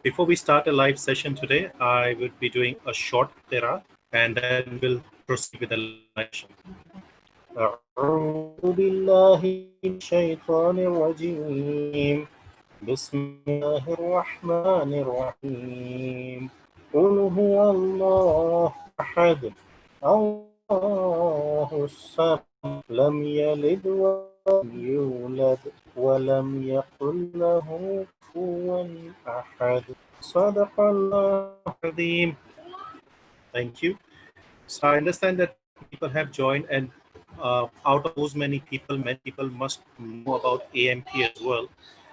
Before we start a live session today, I would be doing a short qira and then we'll proceed with the live session. أعوذ بالله من الشيطان الرجيم بسم الله الرحمن الرحيم قل هو الله أحد الله الصمد لم يلد ولم يولد ولم يكن له كفوا أحد صدق الله العظيم. Thank you. So I understand that many people have joined, and out of those many people must know about AMP as well.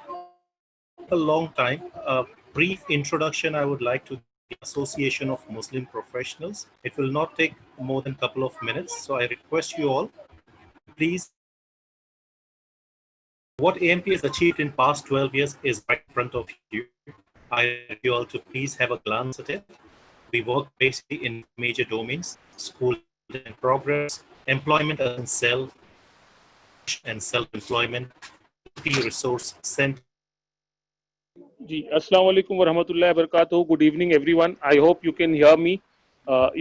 So it won't take a long time. A brief introduction I would like to give the Association of Muslim Professionals. It will not take more than a couple of minutes. So I request you all to please what AMP has achieved in past 12 years is right in front of you. I request you all to please have a glance at it. We work basically in four major domains: school and content and progress, employment as in self, education and self-employment, community resource center. जी अस्सलाम वालेकुम वरहमतुल्लाहि वबरकातुहू. Good evening everyone. I hope you can hear me.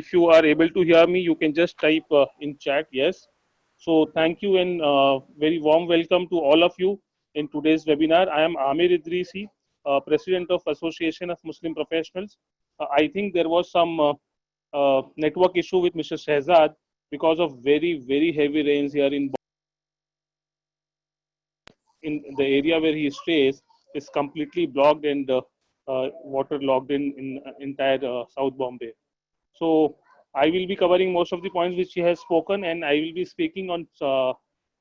If you are able to hear me, you can just type in chat yes. So thank you and very warm welcome to all of you in today's webinar. I am Amir Idrisi, President of Association of Muslim Professionals. I think there was some network issue with Mr. Shehzad because of very heavy rains here in the area where he stays is completely blocked and water logged in entire South Bombay. So I will be covering most of the points which he has spoken, and I will be speaking on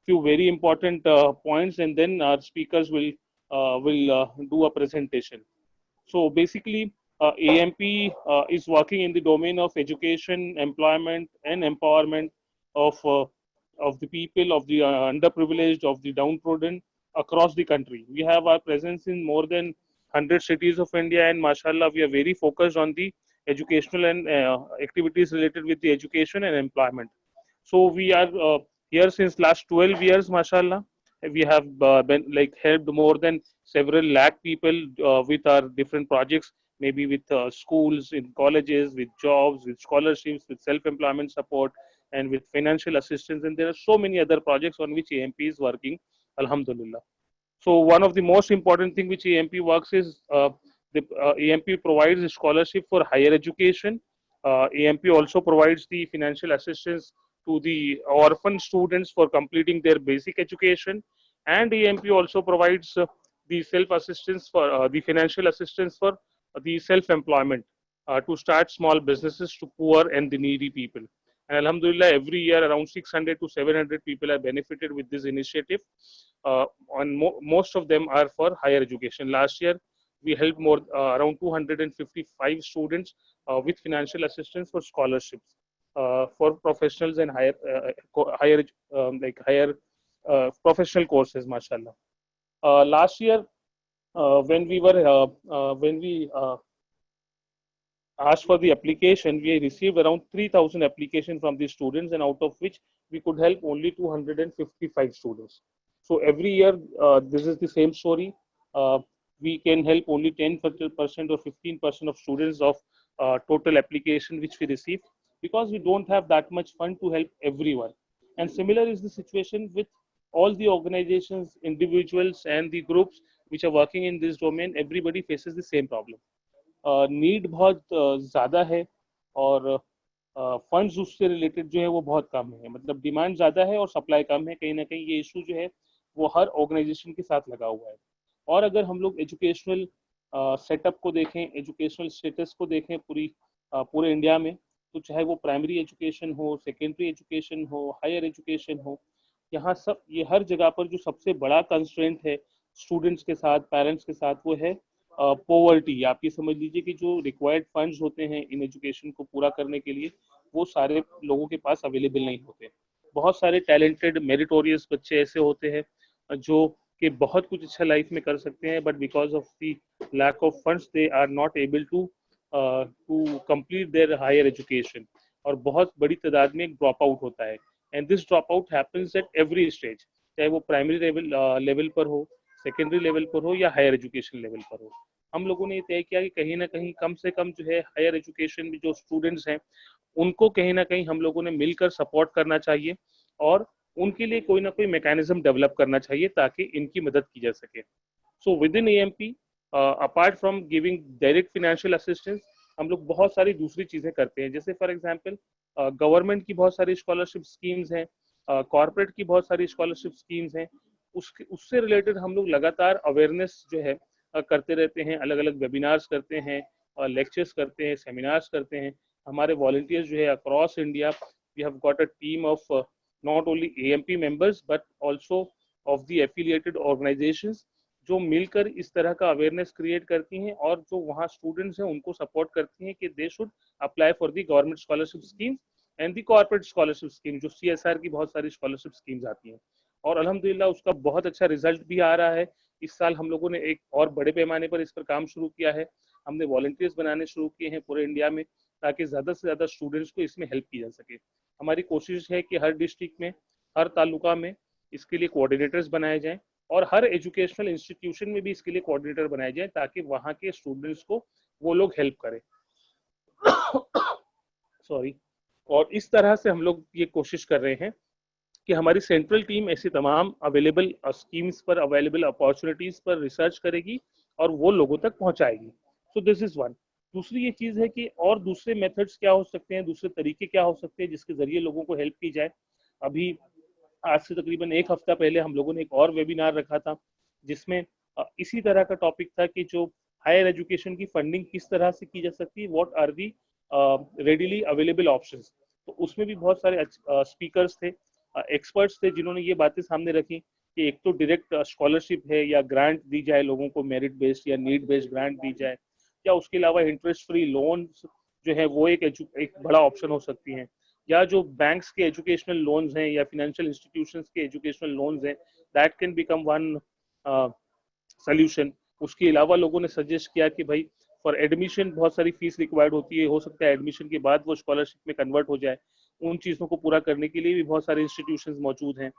few very important points, and then our speakers will do a presentation. So basically, AMP is working in the domain of education, employment, and empowerment of the people, of the underprivileged, of the downtrodden across the country. We have our presence in more than 100 cities of India, and mashallah, we are very focused on the educational and activities related with the education and employment. So we are here since last 12 years, mashallah. We have been like helped more than several lakh people with our different projects, maybe with schools, in colleges, with jobs, with scholarships, with self-employment support, and with financial assistance. And there are so many other projects on which AMP is working, alhamdulillah. So one of the most important thing which AMP works is the AMP provides a scholarship for higher education. AMP also provides the financial assistance to the orphan students for completing their basic education, and AMP also provides the self assistance for the financial assistance for the self employment to start small businesses to poor and the needy people. And Alhamdulillah, every year around 600 to 700 people are benefited with this initiative. Most of them are for higher education. Last year, we helped more around 255 students with financial assistance for scholarships for professionals and higher higher professional courses, mashallah. Last year, when we asked for the application, we received around 3,000 applications from the students, and out of which we could help only 255 students. So every year, this is the same story. We can help only 10% or 15% of students of total application which we receive, because we don't have that much fund to help everyone. And similar is the situation with all the organizations, individuals, and the groups which are working in this domain. Everybody faces the same problem. Need बहुत ज़्यादा है, और funds उससे related जो है वो बहुत कम है. मतलब डिमांड ज़्यादा है और सप्लाई कम है. कहीं ना कहीं ये इशू जो है वो हर ऑर्गेनाइजेशन के साथ लगा हुआ है. और अगर हम लोग एजुकेशनल सेटअप को देखें, एजुकेशनल स्टेटस को देखें पूरे इंडिया में, तो चाहे वो प्राइमरी एजुकेशन हो, सेकेंडरी एजुकेशन हो, हायर एजुकेशन हो, यहाँ सब ये हर जगह पर जो सबसे बड़ा कंस्ट्रेंट है स्टूडेंट्स के साथ, पेरेंट्स के साथ, वो है पॉवर्टी. आप ये समझ लीजिए कि जो रिक्वायर्ड फंड्स होते हैं इन एजुकेशन को पूरा करने के लिए, वो सारे लोगों के पास अवेलेबल नहीं होते. बहुत सारे टैलेंटेड मेरिटोरियस बच्चे ऐसे होते हैं जो कि बहुत कुछ अच्छा लाइफ में कर सकते हैं, but because of the lack of funds they are not able to complete their higher education, और बहुत बड़ी तादाद में ड्रॉप आउट होता है. And this drop out happens at every stage, चाहे वो प्राइमरी लेवल पर हो, सेकेंडरी लेवल पर हो, या हायर एजुकेशन लेवल पर हो. हम लोगों ने ये तय किया कि कहीं ना कहीं कम से कम जो है हायर एजुकेशन में जो स्टूडेंट्स हैं उनको कहीं ना कहीं हम लोगों ने मिलकर सपोर्ट करना चाहिए और उनके लिए कोई ना कोई मैकेनिज्म डेवलप करना चाहिए ताकि इनकी मदद की जा सके। So with in AMP, apart from giving direct financial assistance, हम लोग बहुत सारी दूसरी चीजें करते हैं। जैसे फॉर एग्जांपल गवर्नमेंट की बहुत सारी स्कॉलरशिप स्कीम्स हैं, कॉर्पोरेट की बहुत सारी स्कॉलरशिप स्कीम्स हैं, उससे रिलेटेड हम लोग लगातार अवेयरनेस जो है करते रहते हैं, अलग अलग वेबिनार्स करते हैं, लेक्चर्स करते हैं, सेमिनार्स करते हैं। हमारे वॉलंटियर्स जो है across India, we have got a team of not only AMP members but also of the affiliated organisations, जो मिलकर इस तरह का अवेयरनेस क्रिएट करती हैं और जो वहाँ स्टूडेंट्स हैं उनको सपोर्ट करती हैं कि they should apply for the government scholarship scheme and the corporate scholarship scheme, जो सीएसआर की बहुत सारी स्कॉलरशिप स्कीम्स आती हैं। और अल्हम्दुलिल्लाह उसका बहुत अच्छा रिजल्ट भी आ रहा है। इस साल हम लोगों ने एक और बड़े पैमाने पर इस पर काम शुरू किया है। हमने वॉलंटियर्स बनाने शुरू किए हैं पूरे इंडिया में ताकि ज़्यादा से ज़्यादा स्टूडेंट्स को इसमें हेल्प की जा सके। हमारी कोशिश है कि हर डिस्ट्रिक्ट में, हर तालुका में इसके लिए कोऑर्डिनेटर्स बनाए जाएं और हर एजुकेशनल इंस्टीट्यूशन में भी इसके लिए कोऑर्डिनेटर बनाए जाएं ताकि वहाँ के स्टूडेंट्स को वो लोग हेल्प करें। सॉरी। और इस तरह से हम लोग ये कोशिश कर रहे हैं कि हमारी सेंट्रल टीम ऐसी तमाम अवेलेबल स्कीम्स पर, अवेलेबल अपॉर्चुनिटीज पर रिसर्च करेगी और वो लोगों तक पहुंचाएगी। So this is one. दूसरी ये चीज है कि और दूसरे मेथड्स क्या हो सकते हैं, दूसरे तरीके क्या हो सकते हैं जिसके जरिए लोगों को हेल्प की जाए। अभी आज से तकरीबन एक हफ्ता पहले हम लोगों ने एक और वेबिनार रखा था जिसमें इसी तरह का टॉपिक था कि जो हायर एजुकेशन की फंडिंग किस तरह से की जा सकती है, what are the readily available options. तो उसमें भी बहुत सारे स्पीकर्स थे, एक्सपर्ट्स थे जिन्होंने ये बातें सामने रखी कि एक तो डायरेक्ट स्कॉलरशिप है या ग्रांट दी जाए लोगों को, मेरिट बेस्ड या नीड बेस्ड ग्रांट दी जाए, या उसके अलावा इंटरेस्ट फ्री लोन जो है वो एक बड़ा ऑप्शन हो सकती है, या जो बैंक्स के एजुकेशनल लोन्स हैं या फिनेंशियल इंस्टीट्यूशंस के एजुकेशनल लोन्स हैं, that can become one solution. उसके अलावा लोगों ने सजेस्ट किया कि भाई फॉर एडमिशन बहुत सारी फीस रिक्वायर्ड होती है, हो सकता है एडमिशन के बाद वो स्कॉलरशिप में कन्वर्ट हो जाए, उन चीज़ों को पूरा करने के लिए भी बहुत सारे इंस्टीट्यूशंस मौजूद हैं।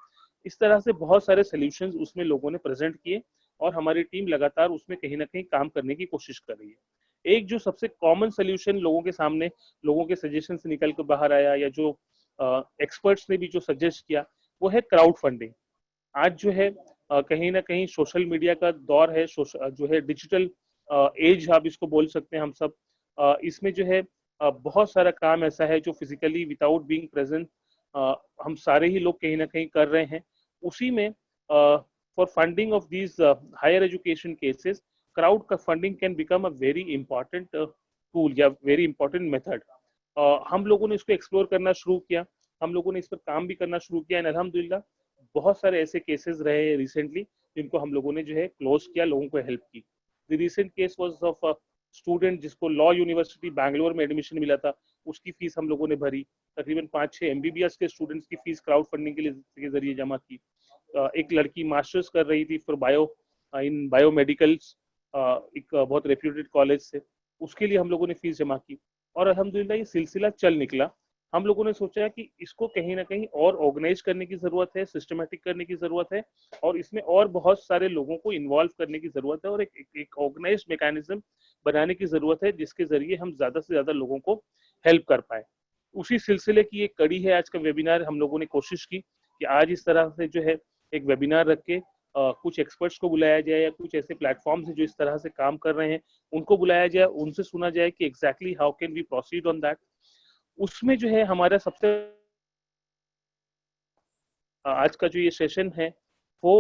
इस तरह से बहुत सारे सोल्यूशंस उसमें लोगों ने प्रेजेंट किए और हमारी टीम लगातार उसमें कहीं ना कहीं काम करने की कोशिश कर रही है। एक जो सबसे कॉमन सोल्यूशन लोगों के सामने, लोगों के सजेशन से निकल कर बाहर आया या जो एक्सपर्ट्स ने भी जो सजेस्ट किया, वो है क्राउड फंडिंग। आज जो है कहीं ना कहीं सोशल मीडिया का दौर है, जो है डिजिटल एज आप इसको बोल सकते हैं हम सब। इसमें जो है बहुत सारा काम ऐसा है जो फिजिकली विदाउट बीइंग प्रेजेंट हम सारे ही लोग कहीं ना कहीं कर रहे हैं। उसी में for funding of these higher education cases, crowd का funding can become a very important tool या वेरी इंपॉर्टेंट मेथड। हम लोगों ने इसको एक्सप्लोर करना शुरू किया, हम लोगों ने इस पर काम भी करना शुरू किया एंड अल्हम्दुलिल्लाह बहुत सारे ऐसे केसेस रहे रिसेंटली जिनको हम लोगों ने जो है क्लोज किया, लोगों को हेल्प की। The recent case was of a student जिसको लॉ यूनिवर्सिटी बैंगलोर में एडमिशन मिला था, उसकी फीस हम लोगों ने भरी। तकरीबन 5-6 एमबीबीएस के स्टूडेंट्स की फीस क्राउड फंडिंग के जरिए जमा की। एक लड़की मास्टर्स कर रही थी फॉर इन बायोमेडिकल्स, एक बहुत रेप्यूटेड कॉलेज से, उसके लिए हम लोगों ने फीस जमा की। और अल्हम्दुलिल्लाह ये सिलसिला चल निकला। हम लोगों ने सोचा कि इसको कहीं ना कहीं और ऑर्गेनाइज करने की जरूरत है, सिस्टमेटिक करने की जरूरत है और इसमें और बहुत सारे लोगों को इन्वॉल्व करने की जरूरत है और एक ऑर्गेनाइज मैकेनिज्म बनाने की जरूरत है जिसके जरिए हम ज्यादा से ज्यादा लोगों को हेल्प कर पाए। उसी सिलसिले की एक कड़ी है आज का वेबिनार। हम लोगों ने कोशिश की कि आज इस तरह से जो है एक वेबिनार रख के कुछ एक्सपर्ट्स को बुलाया जाए या कुछ ऐसे प्लेटफॉर्म्स हैं जो इस तरह से काम कर रहे हैं उनको बुलाया जाए, उनसे सुना जाए कि exactly how can we proceed on that. उसमें जो है हमारा सबसे आज का जो ये सेशन है वो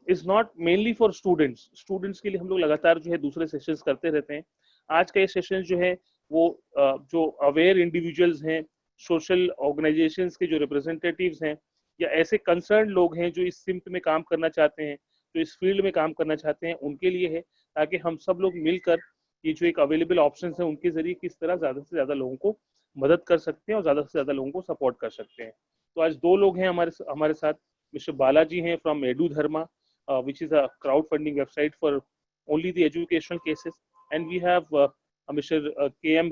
is not mainly for students. Students के लिए हम लोग लगातार जो है दूसरे सेशंस करते रहते हैं। आज का ये सेशन जो है वो जो अवेयर इंडिविजुअल्स हैं, सोशल ऑर्गेनाइजेशंस के जो रिप्रेजेंटेटिव्स हैं या ऐसे कंसर्न लोग हैं जो इस सिम्ट में काम करना चाहते हैं, जो इस फील्ड में काम करना चाहते हैं, उनके लिए है, ताकि हम सब लोग मिलकर ये जो एक अवेलेबल ऑप्शंस हैं उनके जरिए किस तरह ज़्यादा से ज़्यादा लोगों को मदद कर सकते हैं और ज़्यादा से ज़्यादा लोगों को सपोर्ट कर सकते हैं। तो आज दो लोग हैं हमारे हमारे साथ। मिस्टर बालाजी हैं from edu Dharma, which is a crowdfunding website for only the educational cases, and we have Mr. KM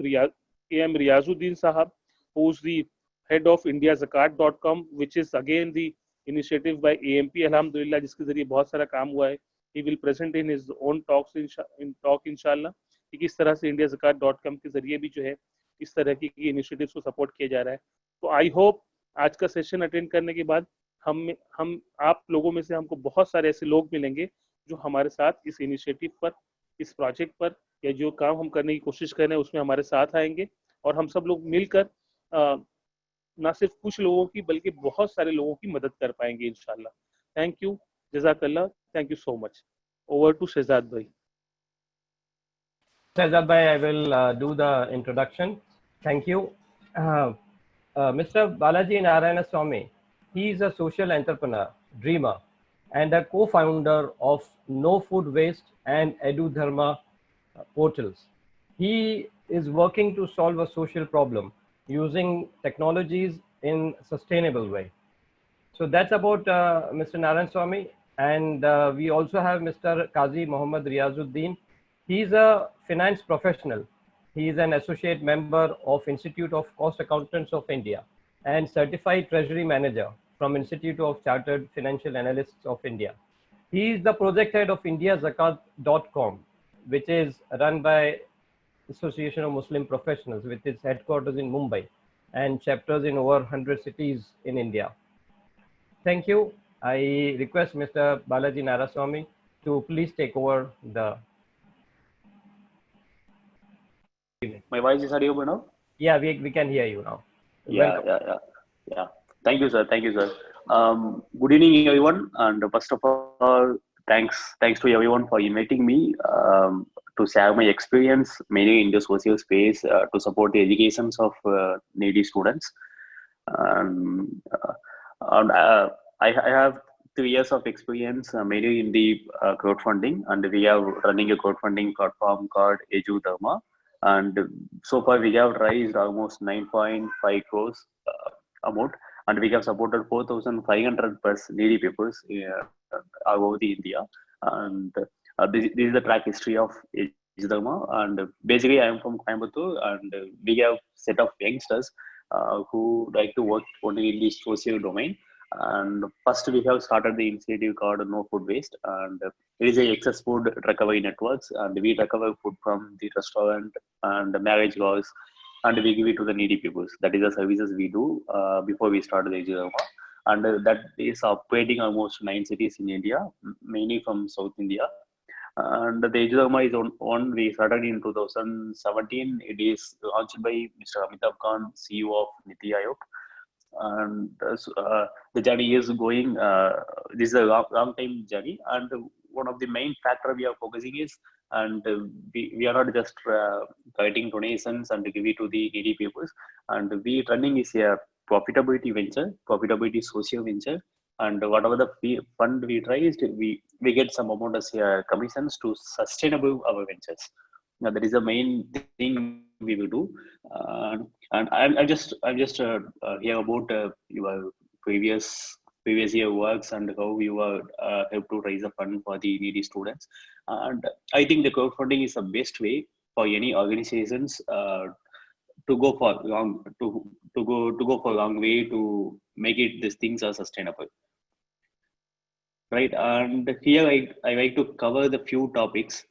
Riazuddin Sahab, who's the head of indiazakat.com, which is again the initiative by AMP, alhamdulillah, जिसके जरिए बहुत सारा काम हुआ है। he will present in his own talks in talk inshallah कि किस तरह से indiazakat.com के जरिए भी जो है इस तरह की इनिशिएटिव्स को सपोर्ट किया जा रहा है। तो आई होप आज का सेशन अटेंड करने के बाद हम आप लोगों में से हमको बहुत सारे ऐसे लोग मिलेंगे जो हमारे साथ इस इनिशिएटिव पर, इस प्रोजेक्ट पर, या जो काम हम करने की कोशिश कर रहे हैं उसमें हमारे साथ आएंगे और हम सब लोग मिलकर ना सिर्फ कुछ लोगों की बल्कि बहुत सारे लोगों की मदद कर पाएंगे इंशाल्लाह। थैंक यू, जज़ाकल्लाह, thank you so much. Over to Shahzad भाई। Shahzad bhai, I will do the introduction. Thank you. Mr. Balaji Narayana Swamy, he is a social entrepreneur, dreamer, and a co-founder of No Food Waste and Edu Dharma portals. He is working to solve a social problem using technologies in sustainable way. So that's about Mr. Narayan Swamy. And we also have Mr. Qazi Muhammad Riazuddin. He is a finance professional. He is an associate member of Institute of Cost Accountants of India and certified treasury manager from Institute of Chartered Financial Analysts of India. He is the project head of indiazakat.com, which is run by Association of Muslim Professionals with its headquarters in Mumbai and chapters in over 100 cities in India. Thank you. I request Mr. Balaji Naraswamy to please take over the. My voice is audible now? Yeah, we can hear you now. Yeah. Thank you, sir. Good evening, everyone. And first of all, thanks to everyone for inviting me to share my experience, mainly in the social space, to support the educations of needy students. I have 3 years of experience, mainly in the crowdfunding, and we are running a crowdfunding platform called Edu Dharma. And so far we have raised almost 9.5 crores amount, and we have supported 4,500 plus needy people all over the India. And this is the track history of Edu Dharma. And basically I am from Coimbatore, and we have set of youngsters who like to work only in the social domain. And first we have started the initiative called No Food Waste, and it is a excess food recovery networks, and we recover food from the restaurant and the marriage halls, and we give it to the needy people. That is the services we do before we started the Edu Dharma. And that is operating almost 9 cities in India, mainly from South India. And the Edu Dharma is on we started in 2017. It is launched by Mr. Amitabh Khan, CEO of Niti Aayog. And the journey is going, this is a long time journey, and one of the main factor we are focusing is, and we are not just collecting donations and give it to the needy people, and we running is a profitability social venture, and whatever the fund we raised, we get some amount as commissions to sustainable our ventures. Now that is the main thing we will do. And I'm just here about your previous year works and how you were help to raise a fund for the needy students. And I think the crowdfunding is the best way for any organizations to go for long for long way to make it these things are sustainable. Right, and here I like to cover the few topics.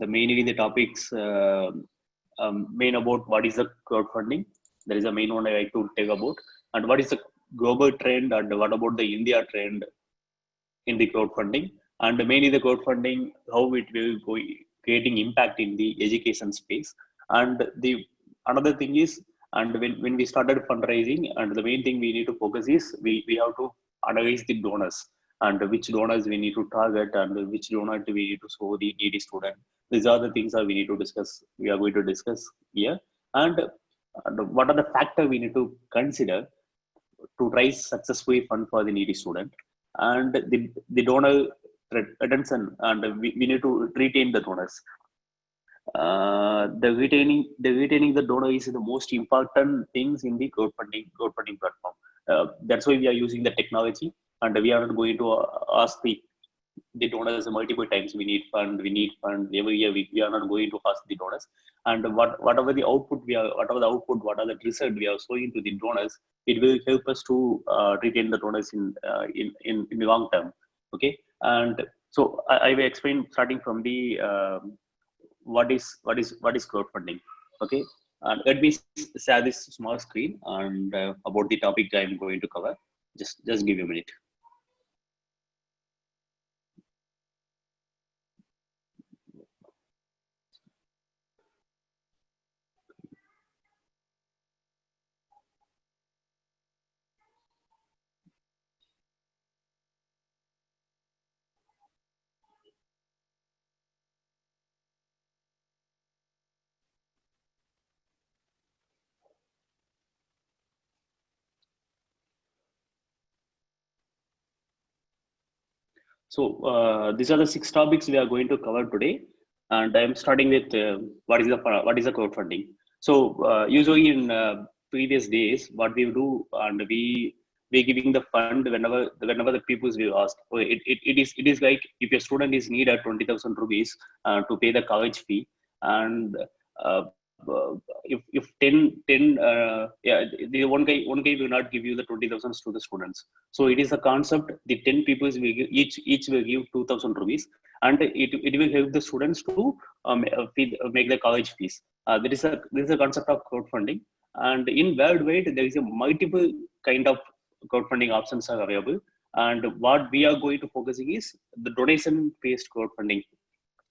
Mainly the topics main about what is the crowdfunding. That is the main one I like to take about, and what is the global trend, and what about the India trend in the crowdfunding, and mainly the crowdfunding, how it will go creating impact in the education space. And the another thing is, and when we started fundraising, and the main thing we need to focus is we have to analyze the donors, and which donors we need to target, and which donor we need to show the needy student. These are the things that we need to discuss. We are going to discuss here, and what are the factors we need to consider to raise successfully fund for the needy student, and the donor retention, and we need to retain the donors. The retaining the donor is the most important things in the crowdfunding platform. That's why we are using the technology, and we are not going to ask the donors multiple times. We need fund every year. We are not going to ask the donors, and whatever the output what are the result we are showing to the donors, it will help us to retain the donors in the long term. Okay, and So I will explain starting from the what is crowdfunding. Okay, and let me share this small screen and about the topic I'm going to cover. Just give me a minute. So these are the 6 topics we are going to cover today, and I'm starting with what is the crowdfunding. So usually in previous days, what we do, and we giving the fund whenever the people will ask. So it is like if your student is need a 20,000 rupees to pay the college fee, and uh, if 10 yeah, the one guy will not give you the 20,000 to the students. So it is a concept. The 10 people will give, each will give 2,000 rupees, and it will help the students to make the college fees. There is a concept of crowdfunding, and in worldwide there is a multiple kind of crowdfunding options are available. And what we are going to focusing is the donation based crowdfunding.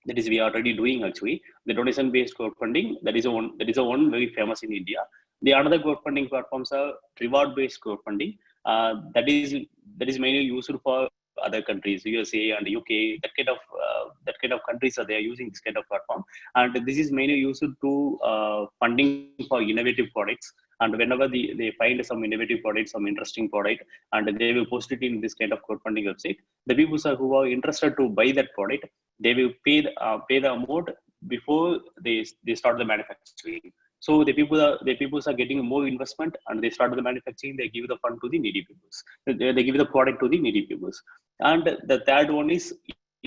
That is we are already doing actually the donation based crowdfunding. That is a one very famous in India. The another crowdfunding platforms are reward based crowdfunding. That is mainly used for other countries, USA and UK. That kind of countries are they are using this kind of platform, and this is mainly used to funding for innovative products. And whenever they find some innovative product, some interesting product, and they will post it in this kind of crowdfunding website. The people who are interested to buy that product, they will pay the amount before they start the manufacturing. So the people are getting more investment, and they start the manufacturing. They give the fund to the needy peoples. They give the product to the needy peoples. And the third one is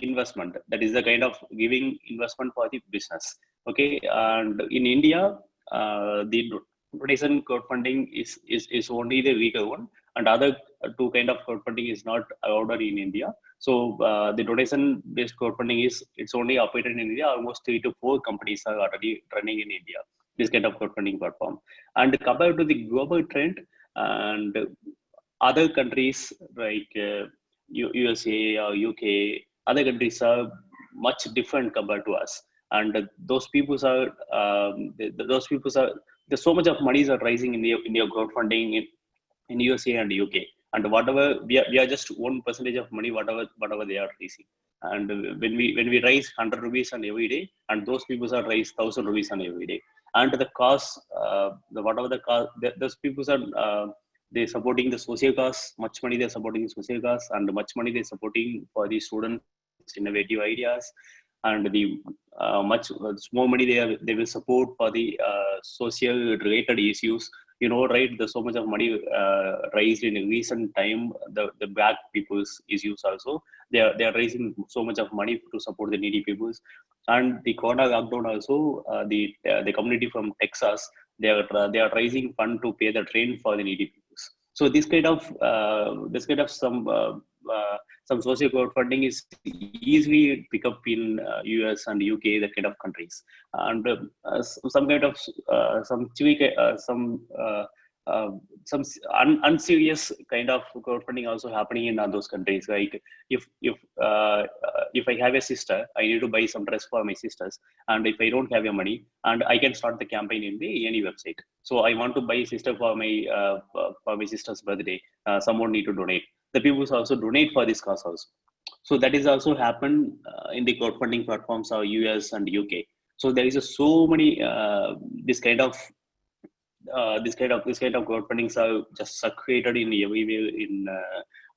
investment. That is the kind of giving investment for the business. Okay, and in India, the donation crowdfunding is only the legal one, and other two kind of crowdfunding is not allowed in India. So the donation-based crowdfunding it's only operated in India. Almost 3 to 4 companies are already running in India this kind of crowdfunding platform. And compared to the global trend and other countries like USA or UK, other countries are much different compared to us. And those people are those people are there's so much of monies are rising in the crowdfunding in USA and UK, and whatever we are just 1% of money whatever they are raising. And when we raise 100 rupees on every day, and those people are raise 1,000 rupees on every day, and the cost, the whatever the cost, those people are they supporting the social cause, much money they're supporting the social cause, and much money they're supporting for the students innovative ideas. And the more money they will support for the social related issues. Right, there's so much of money raised in a recent time. The black people's issues also, they are raising so much of money to support the needy peoples. And the corona lockdown also, the community from Texas, they are raising fund to pay the train for the needy peoples. So this kind of some social crowdfunding is easily pick up in US and UK, that kind of countries. And some kind of uh, some unserious kind of crowdfunding also happening in those countries. Like if I have a sister, I need to buy some dress for my sisters, and if I don't have your money, and I can start the campaign in the any website. So I want to buy a sister for my sister's birthday. Someone need to donate. The people also donate for this cause also. So that is also happened in the crowdfunding platforms of US and UK. So there is so many this kind of crowdfundings are just circulated in everywhere in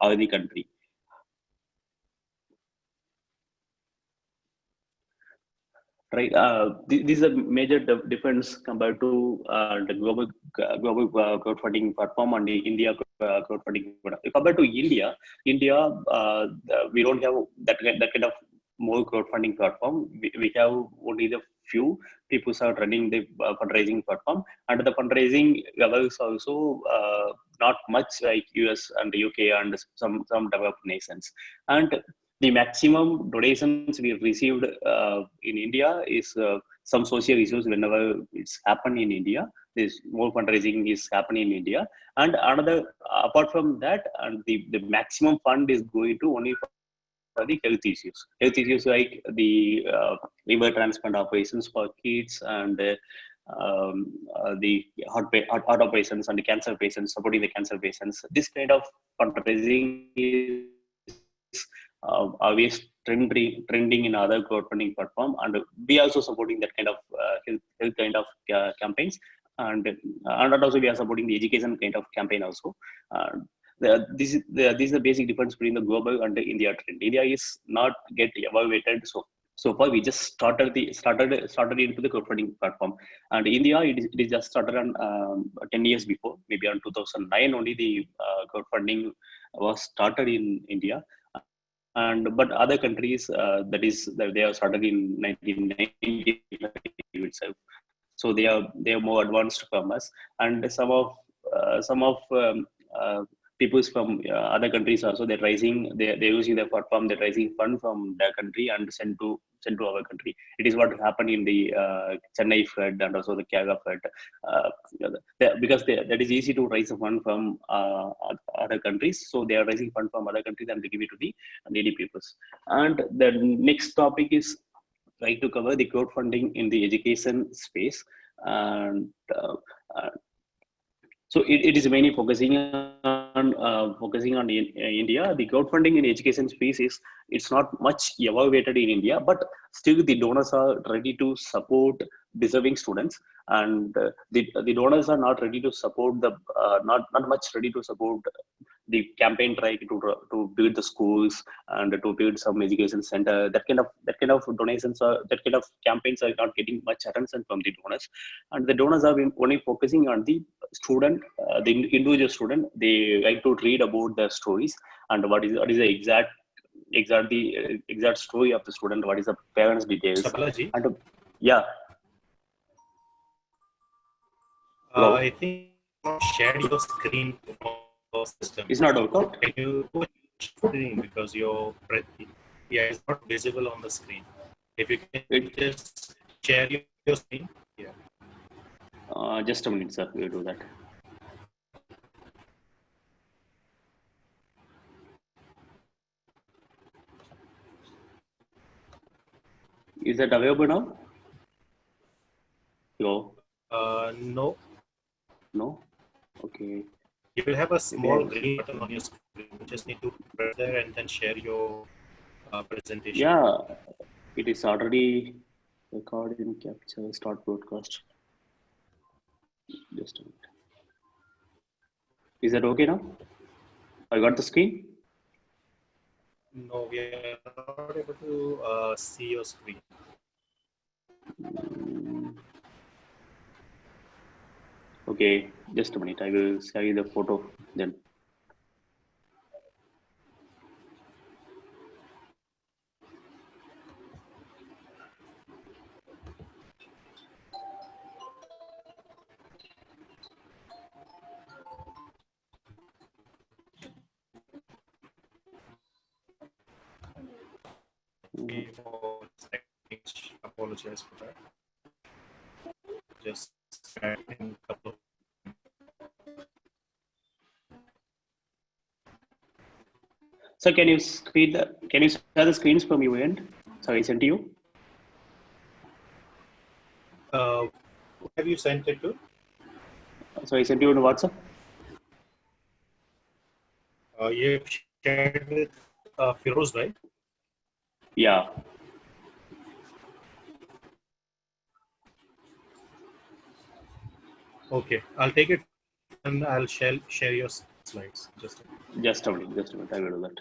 all the country. Right. This is a major difference compared to the global crowdfunding platform and the India crowdfunding. Compared to India, we don't have that kind of more crowdfunding platform. We have only the few people are running the fundraising platform, and the fundraising levels also not much like US and UK and some developed nations. And the maximum donations we received in India is some social issues whenever it's happened in India. There's more fundraising is happening in India. And another, apart from that, and the maximum fund is going to only for the health issues. Health issues like the liver transplant operations for kids and the heart operations and the cancer patients, supporting the cancer patients. This kind of fundraising is always trending in other crowdfunding platform, and we also supporting that kind of health kind of campaigns, and also we are supporting the education kind of campaign also. This is the basic difference between the global and the India trend. India is not get evaluated so far. We just started into the crowdfunding platform, and India it is just started on 10 years before, maybe on 2009 only the crowdfunding was started in India. And but other countries that they are started in 1990 itself, so they are more advanced from us. And some of peoples from other countries also, they're raising, they're using their platform, they're raising fund from their country and send to our country. It is what happened in the Chennai flood and also the Kerala flood, because that is easy to raise a fund from other countries, so they are raising fund from other countries and they give it to the needy peoples. And the next topic is like to cover the crowdfunding in the education space. And uh, so it is mainly focusing on India. The crowdfunding in education space is, it's not much evaluated in India, but still the donors are ready to support deserving students. And the donors are not ready to support not much ready to support the campaign try to build the schools and to build some education center. That kind of donations, are that kind of campaigns are not getting much attention from the donors. And the donors are only focusing on the student, the individual student. They like to read about the stories and what is the exact story of the student, what is the parents details. Balaji, And yeah. Hello. I think you shared your screen for system. It's not workout. Can you put screen, because it's not visible on the screen. If you can just share your screen. Yeah. Just a minute, sir, we'll do that. Is that available now? Hello. No. No. Okay. You will have a small green button on your screen. You just need to press there and then share your presentation. Yeah, it is already recorded in capture, start broadcast. Just a minute. Is that okay now? I got the screen. No, we are not able to see your screen. Okay, just a minute. I will share you the photo then. Apologize for that. Just adding a couple of. So can you share the screens from your end? So I sent to you. Have you sent it to? So I sent you on WhatsApp. You have shared with Firoz, right? Yeah. Okay, I'll take it and I'll share your slides. Just a minute. I will do that.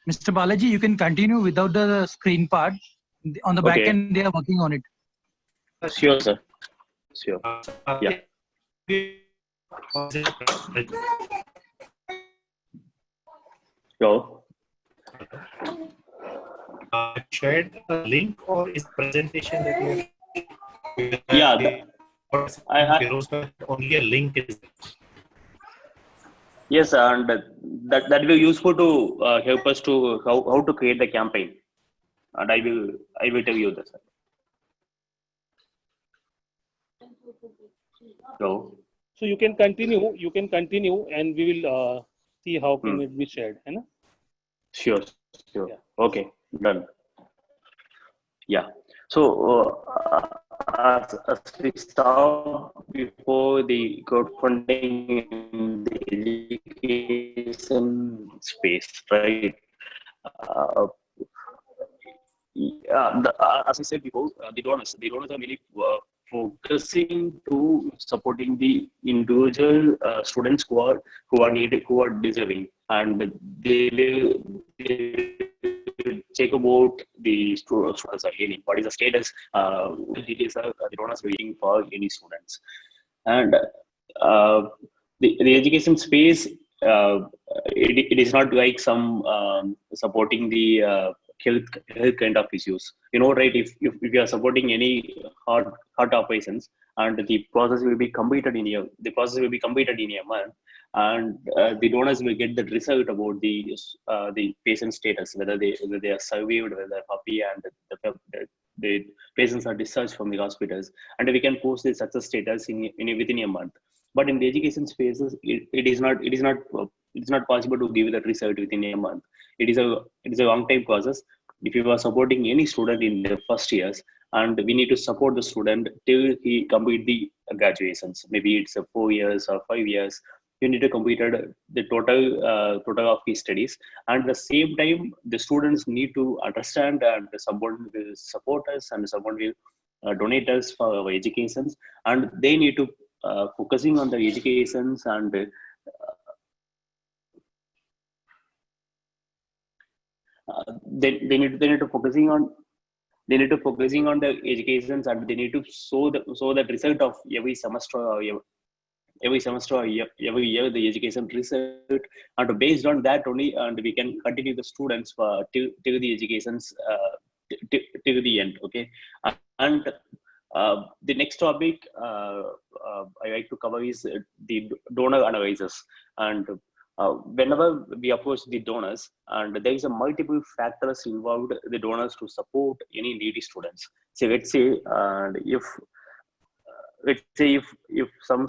Mr. Balaji, you can continue without the screen part. On the back Okay. end, they are working on it. Sure, sir. Sure. Yeah. So, Shared a link or is presentation that you yeah, only a link is yes, and that will be useful to help us to how to create the campaign, and I will tell you this. So, So you can continue, and we will see how can it be shared. है ना? sure. Yeah. Okay, done. Yeah. So, as we saw before, the crowdfunding in the education space, right? Uh, as I said before, the donors are really focusing to supporting the individual students who are needed, who are deserving, and they check about the students are gaining. What is the status? Details are the donors waiting for any students, and the education space. It is not like some supporting the health kind of issues, right? If you are supporting any heart operations, and the process will be completed in a month, and the donors will get the result about the patient status, whether they are survived, whether they're happy, and the patients are discharged from the hospitals, and we can post the success status within a month. But in the education spaces, it is not it's not possible to give that result within a month. It is a long time process. If you are supporting any student in the first years, and we need to support the student till he complete the graduations, maybe it's a 4 years or 5 years, you need to complete the total of his studies. And at the same time, the students need to understand, and someone will support us, and someone will donate us for our educations, and they need to focusing on the educations, and they need to focusing on the educations, and they need to show that result of every semester, or every year the education result, and based on that only, and we can continue the students for till the educations till the end. Okay. And the next topic I like to cover is the donor analysis. And whenever we approach the donors, and there is a multiple factors involved the donors to support any needy students. So let's say if some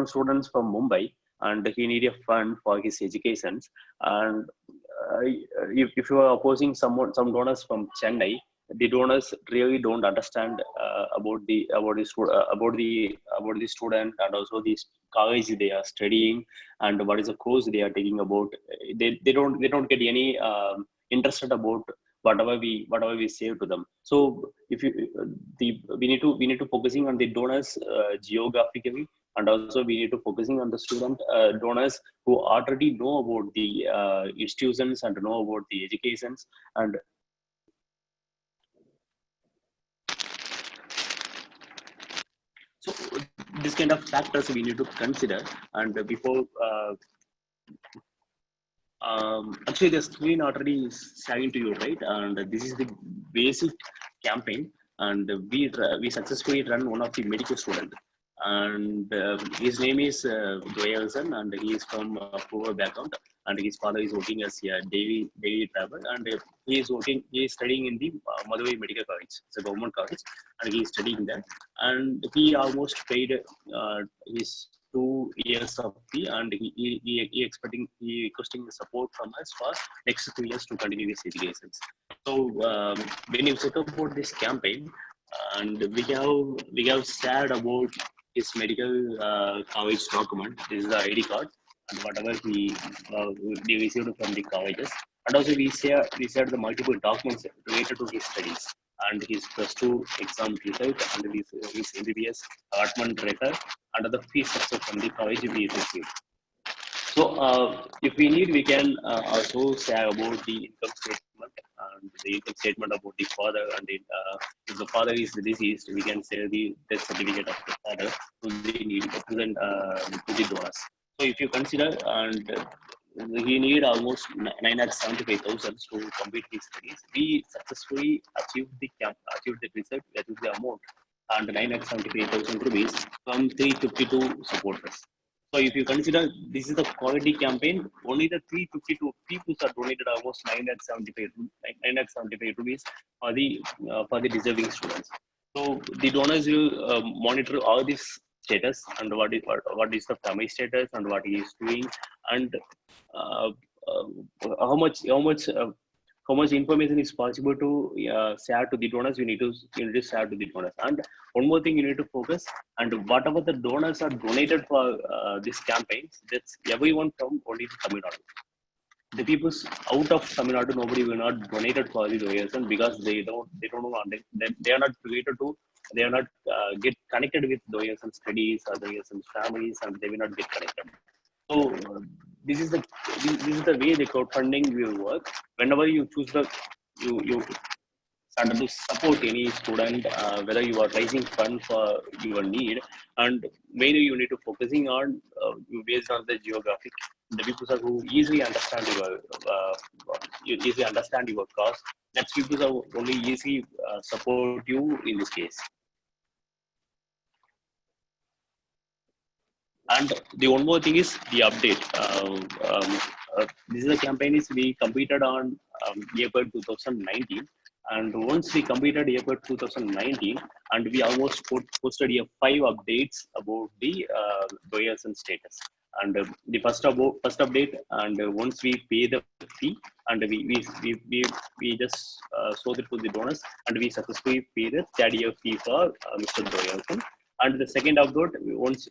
students from Mumbai, and he need a fund for his educations, and if you are opposing some donors from Chennai, the donors really don't understand about the student, and also the college they are studying, and what is the course they are taking about. They don't get any interested about whatever we say to them. So if you we need to focusing on the donors geographically, and also we need to focusing on the student donors who already know about the institutions and know about the educations. And so this kind of factors we need to consider. And before actually the screen already is showing to you, right? And this is the basic campaign, and we successfully run one of the medical student, and his name is Dwayelson, and he is from poor background, and his father is working as a daily travel, and he is studying in the Madurai Medical College. It's a government college, and he is studying there, and he almost paid his 2 years of fee, and he requesting the support from us for next 2 years to continue his educations. So when you check about this campaign, and we have shared about his medical college document. This is the ID card, and whatever we received from the colleges, and also we shared the multiple documents related to his studies, and his +2 exam result, and his MBBS allotment record, and the fee structure from the college we received. So if we need, we can also share about the income statement, and the income statement about the father, and if the father is deceased, we can share the death certificate of the father to the needy, to the donors. So if you consider, and he need almost 975,000 to complete his studies. We successfully achieved the result, that is the amount, and 975,000 rupees from 352 supporters. So if you consider, this is the quality campaign, only the 352 people are donated almost 975 rupees for the deserving students. So the donors will monitor all this status, and what is the family status, and what he is doing, and uh, how much information is possible to share to the donors. You need to share to the donors. And one more thing you need to focus, and whatever the donors are donated for this campaign, that's everyone from only Tamil Nadu. The people out of Tamil Nadu, nobody will not donated for the donation, because they don't want, they are not related to, they are not get connected with donation studies or donation families, and they will not get connected. So this is the way the crowdfunding will work. Whenever you choose you start to support any student, whether you are raising fund for your need, and mainly you need to focusing on based on the geographic, the people who easily understand you easily understand your cause. That's people who only easily support you in this case. And the one more thing is the update. This is a campaign is we completed on April 2019, and once we completed April 2019, and we almost posted 5 updates about the donation status. And the first update, and once we pay the fee, and we just show it to the donors, and we successfully pay the third year fee for Mr. Doyalson. And the second upload,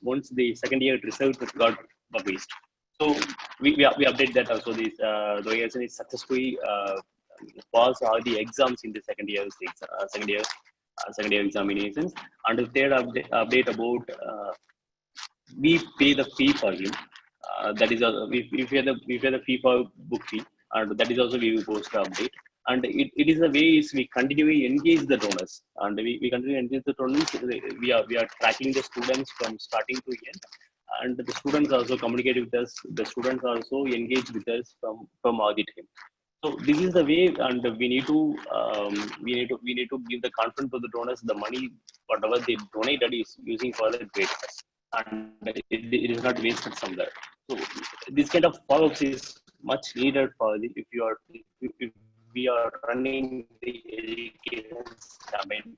once the second year result got published, so we update that also. This Doyalson is successfully pass all the exams in the second year examinations. And the third update about we pay the fee for him. That is we pay the fee for book fee, and that is also we will post the update. And it is a way is we continually engage the donors, and we continue to engage the donors. We are tracking the students from starting to end, and the students also communicate with us. The students also engage with us from audit him. So this is the way, and we need to give the confidence to the donors. The money, whatever they donated, is using for the greatness, and it is not wasted somewhere. So this kind of follow-ups is much needed for if we are running the education campaign.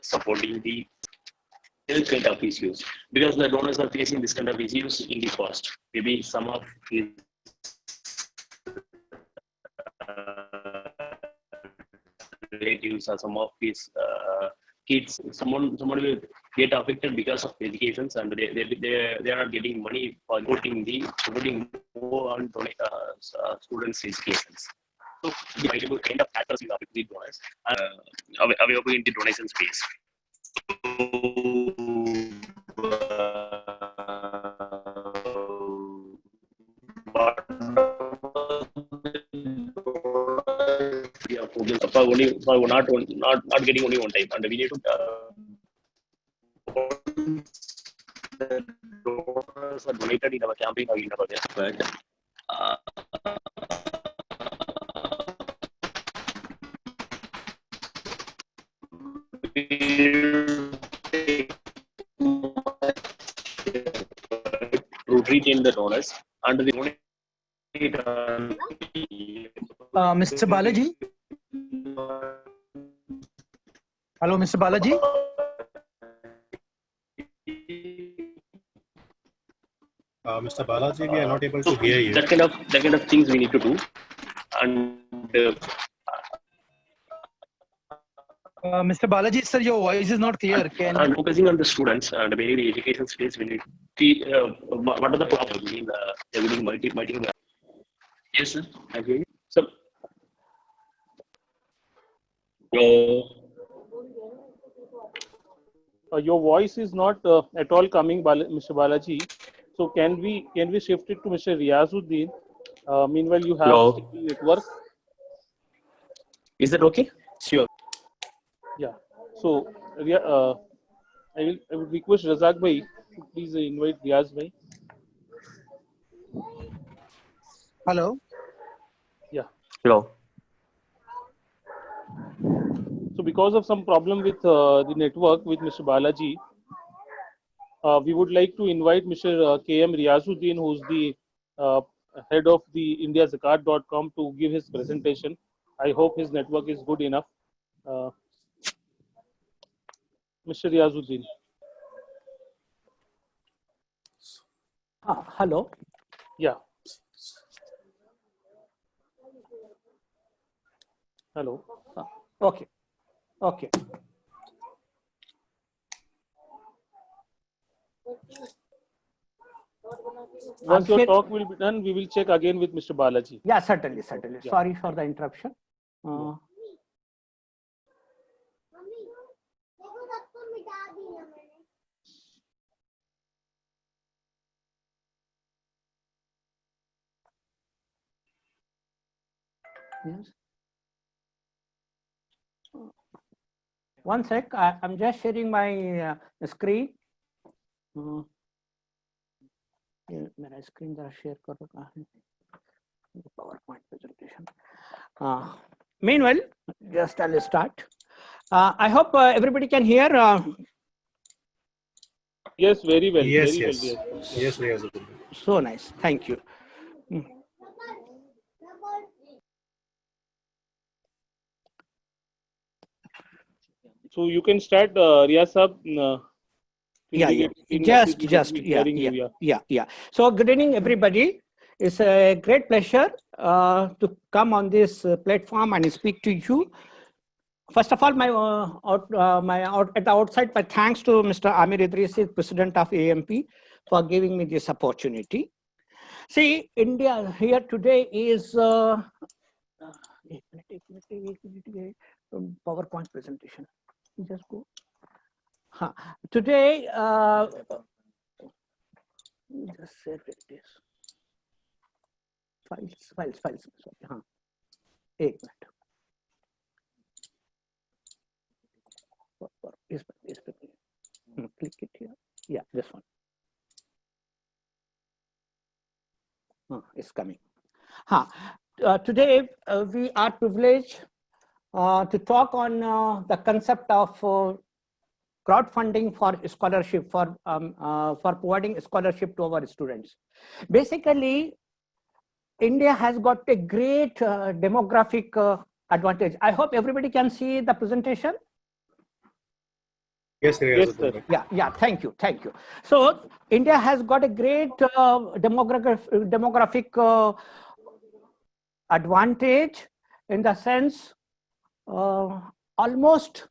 Supporting the health kind of issues, because the donors are facing this kind of issues in the past. Maybe some of his relatives or some of his kids, someone will get affected because of educations, and they are not getting money for supporting more on students' educations. So the multiple kind of factors will affect the donors available in the donation space. For not getting only one time, and we need to donors are donated in our campaign or in our but to retain the donors and the Mr. Balaji? Hello, Mr. Balaji? Mr. Balaji, we are not able to hear you. That kind of things we need to do. And Mr. Balaji, sir, your voice is not clear. And focusing on the students and maybe the education space, we need to see what are the problems in everything multi. Yes, sir. I hear you. So, your voice is not at all coming, Mr. Balaji. So can we shift it to Mr. Riazuddin? Meanwhile, you have stable network. Is that okay? Sure. Yeah. So I will request Razak bhai to please invite Riaz bhai. Hello. Yeah. Hello. So because of some problem with the network with Mr. Balaji, we would like to invite Mr. KM Riazuddin, who's the head of the indiazakat.com, to give his presentation. I hope his network is good enough. Mr. Riazuddin. Hello. Yeah. Hello. Okay. Once your share- talk will be done, we will check again with Mr. Balaji. Yeah, certainly. Yeah. Sorry for the interruption. Yes. One sec, I'm just sharing my screen. मेरा screen जरा share करो कहाँ है? PowerPoint presentation. Meanwhile, just I'll start. I hope everybody can hear. Yes, very well. Yes, very yes. well. Yes, Riaz. So nice. Thank you. So you can start, Riaz Sahab. Yeah. So good evening, everybody. It's a great pleasure to come on this platform and speak to you. First of all, at the outside, my thanks to Mr. Amir Idrisi, President of AMP, for giving me this opportunity. See, India here today is PowerPoint presentation. Just go. Today, just share this. Files. Sorry. एक minute. Click it here. Yeah, this one. It's coming. Today we are privileged to talk on the concept of crowdfunding for scholarship, for providing scholarship to our students. Basically, India has got a great demographic advantage. I hope everybody can see the presentation. Yes, Riaz. Yes, yeah. Thank you. So India has got a great demographic advantage in the sense almost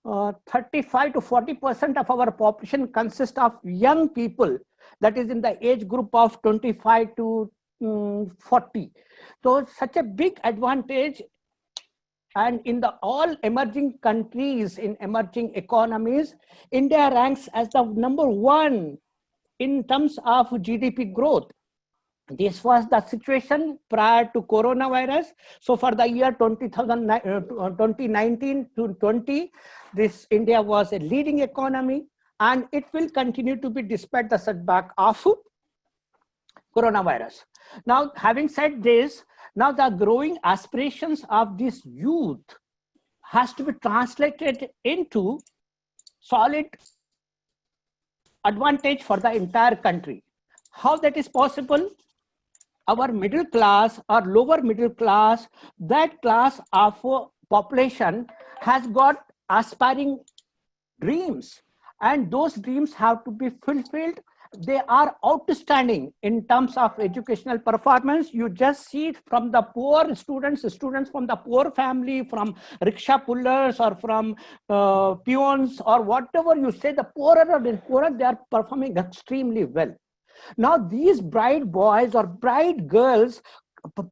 35 to 40% of our population consists of young people, that is in the age group of 25 to 40. So such a big advantage, and in the all emerging countries, in emerging economies, India ranks as the #1 in terms of GDP growth. This was the situation prior to coronavirus. So for the year 2019 to 20, this India was a leading economy, and it will continue to be despite the setback of coronavirus. Now, having said this, now the growing aspirations of this youth has to be translated into solid advantage for the entire country. How that is possible? Our middle class or lower middle class, that class of population has got aspiring dreams, and those dreams have to be fulfilled. They are outstanding in terms of educational performance. You just see it from the poor students from the poor family, from rickshaw pullers or from peons or whatever you say, the poorer, they are performing extremely well. Now these bright boys or bright girls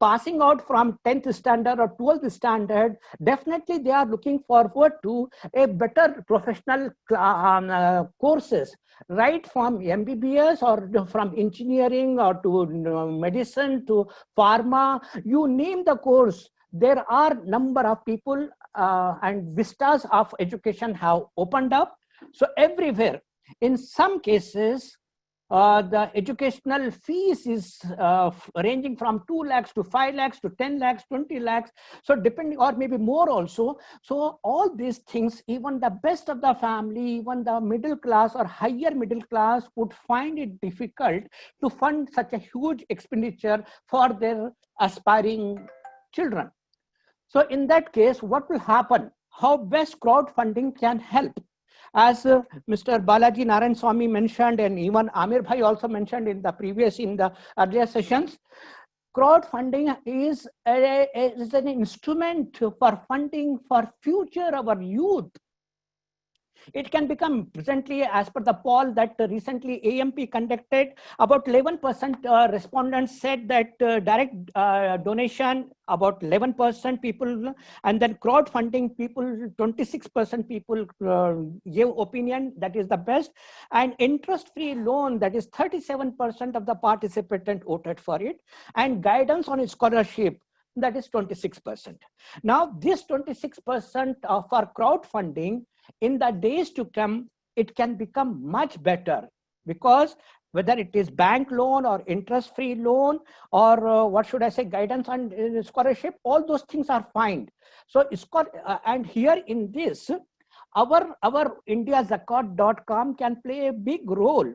passing out from 10th standard or 12th standard, definitely they are looking forward to a better professional courses, right from MBBS or from engineering or to medicine to pharma, you name the course. There are number of people and vistas of education have opened up. So everywhere, in some cases, the educational fees is ranging from 2 lakhs to 5 lakhs to 10 lakhs, 20 lakhs. So depending, or maybe more also. So all these things, even the best of the family, even the middle class or higher middle class would find it difficult to fund such a huge expenditure for their aspiring children. So in that case, what will happen? How best crowdfunding can help? As Mr. Balaji Narayanaswamy mentioned, and even Amir Bhai also mentioned in the earlier sessions, crowdfunding is an instrument for funding for future our youth. It can become presently, as per the poll that recently AMP conducted, about 11% respondents said that direct donation, about 11% people, and then crowdfunding people, 26% people gave opinion that is the best, and interest-free loan, that is 37% of the participants voted for it, and guidance on scholarship, that is 26%. Now this 26% of our crowdfunding, in the days to come, it can become much better, because whether it is bank loan or interest-free loan, or what should I say, guidance on scholarship, all those things are fine. So and here in this, our indiazakat.com can play a big role.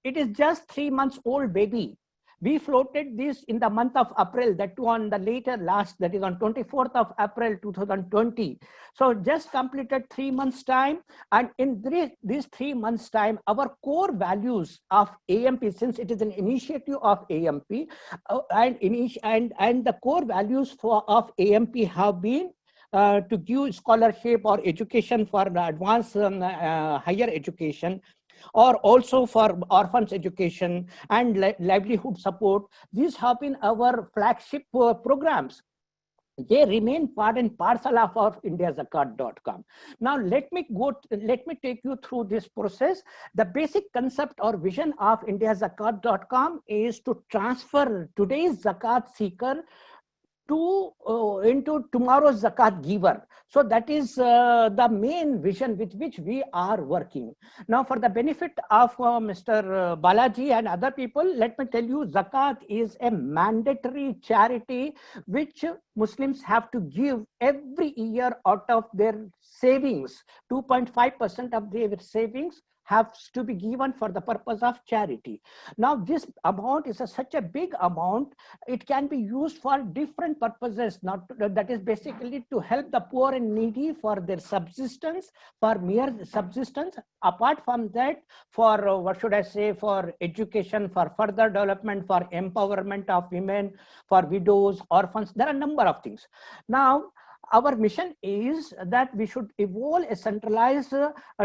It is just 3 months old baby. We floated this in the month of April, that on the later last, that is on 24th of April 2020. So just completed 3 months time, and in these 3 months time, our core values of AMP, since it is an initiative of AMP, and the core values of AMP have been to give scholarship or education for advanced higher education, or also for orphans education and livelihood support. These have been our flagship programs. They remain part and parcel of our indiazakat.com. Now let me take you through this process. The basic concept or vision of indiazakat.com is to transfer today's zakat seeker into tomorrow's zakat giver. So that is the main vision with which we are working. Now, for the benefit of Mr. Balaji and other people, let me tell you, zakat is a mandatory charity which Muslims have to give every year out of their savings. 2.5% of their savings has to be given for the purpose of charity. Now, this amount is such a big amount. It can be used for different purposes. That is basically to help the poor and needy for their subsistence, for mere subsistence. Apart from that, for what should I say, for education, for further development, for empowerment of women, for widows, orphans. There are a number of things. Now, our mission is that we should evolve a centralized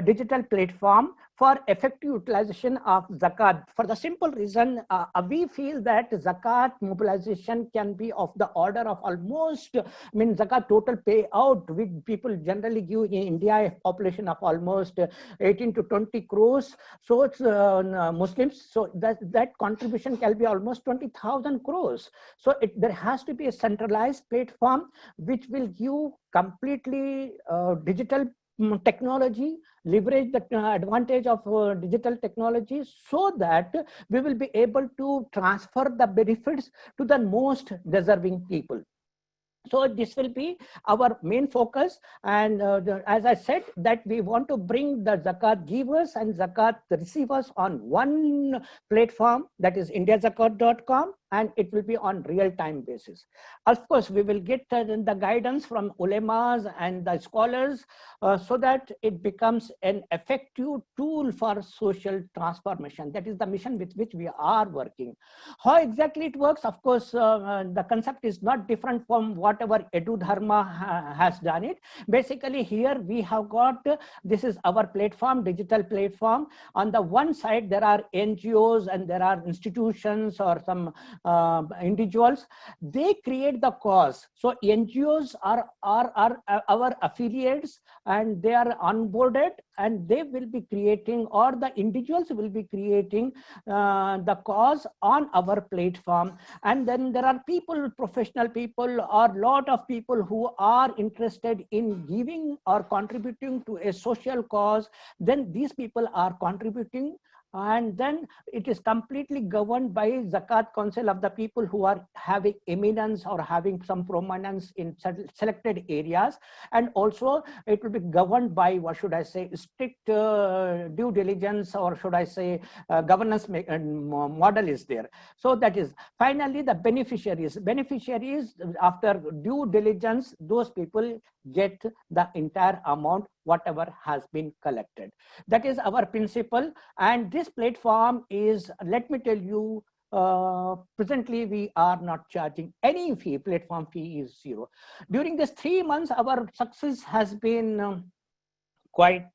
digital platform for effective utilization of zakat. For the simple reason, we feel that zakat mobilization can be of the order of almost, zakat total payout, which people generally give in India, a population of almost 18 to 20 crores. So it's Muslims. So that contribution can be almost 20,000 crores. So there has to be a centralized platform which will give completely digital technology, leverage the advantage of digital technology, so that we will be able to transfer the benefits to the most deserving people. So this will be our main focus. And as I said, that we want to bring the zakat givers and zakat receivers on one platform, that is indiazakat.com, and it will be on real-time basis. Of course, we will get the guidance from ulemas and the scholars so that it becomes an effective tool for social transformation. That is the mission with which we are working. How exactly it works? Of course, the concept is not different from whatever Edu Dharma has done it. Basically, here we have got, this is our platform, digital platform. On the one side, there are NGOs and there are institutions or some individuals. They create the cause. So NGOs are our affiliates, and they are onboarded, and they will be creating, or the individuals will be creating the cause on our platform. And then there are people, professional people, or lot of people who are interested in giving or contributing to a social cause. Then these people are contributing, and then it is completely governed by Zakat Council of the people who are having eminence or having some prominence in selected areas. And also it will be governed by, what should I say, strict due diligence, or should I say governance model is there. So that is finally the beneficiaries. Beneficiaries, after due diligence, those people get the entire amount, whatever has been collected. That is our principle. And this platform is, let me tell you, presently we are not charging any fee. Platform fee is zero. During this 3 months, our success has been quite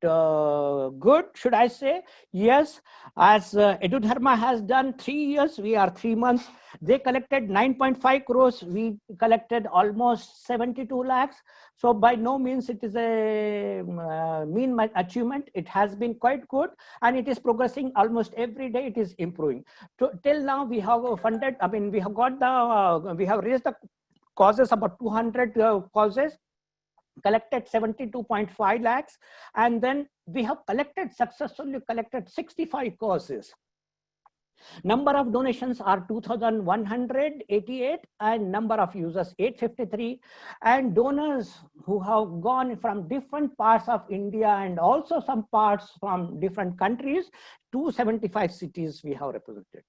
good, should I say? Yes, as EduDharma has done 3 years, we are 3 months. They collected 9.5 crores. We collected almost 72 lakhs. So by no means it is a mean achievement. It has been quite good, and it is progressing almost every day. It is improving. Till now, we have funded. I mean, we have got the. We have raised the causes, about 200 causes, collected 72.5 lakhs, and then we have successfully collected 65 causes. Number of donations are 2,188 and number of users 853, and donors who have gone from different parts of India and also some parts from different countries, 275 cities we have represented.